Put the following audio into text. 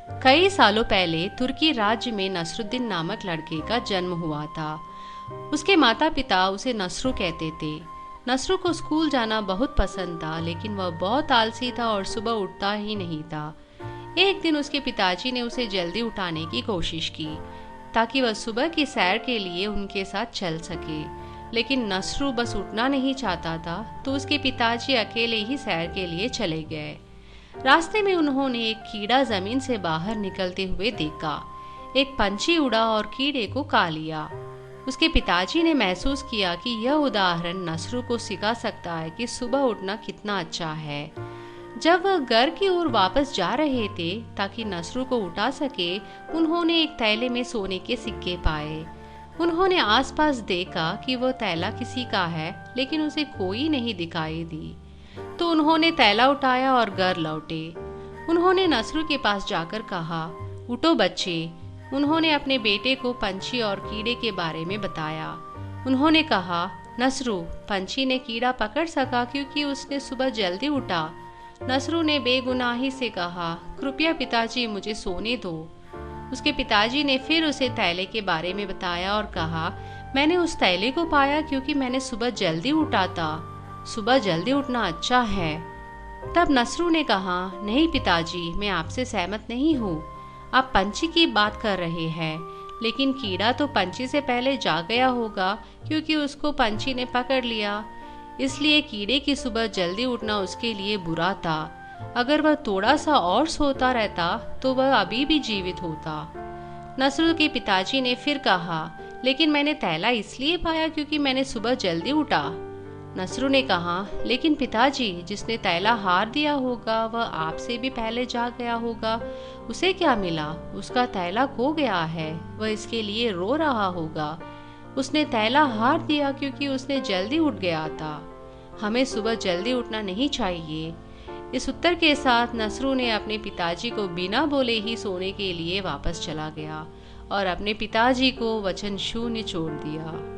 कई सालों पहले तुर्की राज्य में नसरुद्दीन नामक लड़के का जन्म हुआ था। उसके माता पिता उसे नसरू कहते थे। नसरू को स्कूल जाना बहुत पसंद था, लेकिन वह बहुत आलसी था और सुबह उठता ही नहीं था। एक दिन उसके पिताजी ने उसे जल्दी उठाने की कोशिश की ताकि वह सुबह की सैर के लिए उनके साथ चल सके, लेकिन नसरू बस उठना नहीं चाहता था, तो उसके पिताजी अकेले ही सैर के लिए चले गए। रास्ते में उन्होंने एक कीड़ा जमीन से बाहर निकलते हुए देखा। एक पंछी उड़ा और कीड़े को खा लिया। उसके पिताजी ने महसूस किया कि यह उदाहरण नसरू को सिखा सकता है कि सुबह उठना कितना अच्छा है। जब वह घर की ओर वापस जा रहे थे ताकि नसरू को उठा सके, उन्होंने एक थैले में सोने के सिक्के पाए। उन्होंने आसपास देखा कि वह थैला किसी का है, लेकिन उसे कोई नहीं दिखाई दी। तो उन्होंने थैला उठाया और घर लौटे। उन्होंने नसरू के पास जाकर कहा, उठो बच्चे। उन्होंने अपने बेटे को पंछी और कीड़े के बारे में बताया। उन्होंने कहा, नसरू, पंछी ने कीड़ा पकड़ सका क्योंकि उसने सुबह जल्दी उठा। नसरू ने बेगुनाही से कहा, कृपया पिताजी मुझे सोने दो। उसके पिताजी ने फिर उसे थैले के बारे में बताया और कहा, मैंने उस थैले को पाया क्योंकि मैंने सुबह जल्दी उठा था। सुबह जल्दी उठना अच्छा है। तब नसरू ने कहा, नहीं पिताजी, मैं आपसे सहमत नहीं हूँ। आप पंछी की बात कर रहे हैं, लेकिन कीड़ा तो पंछी से पहले जा गया होगा क्योंकि उसको पंछी ने पकड़ लिया। इसलिए कीड़े की सुबह जल्दी उठना उसके लिए बुरा था। अगर वह थोड़ा सा और सोता रहता तो वह अभी भी जीवित होता। नसरू के पिताजी ने फिर कहा, लेकिन मैंने थैला इसलिए पाया क्योंकि मैंने सुबह जल्दी उठा। नसरू ने कहा, लेकिन पिताजी, जिसने थैला हार दिया होगा वह आपसे भी पहले जा गया होगा। उसे क्या मिला? उसका थैला खो गया है। वह इसके लिए रो रहा होगा। उसने थैला हार दिया क्योंकि उसने जल्दी उठ गया था। हमें सुबह जल्दी उठना नहीं चाहिए। इस उत्तर के साथ नसरू ने अपने पिताजी को बिना बोले ही सोने के लिए वापस चला गया और अपने पिताजी को वचन शून्य छोड़ दिया।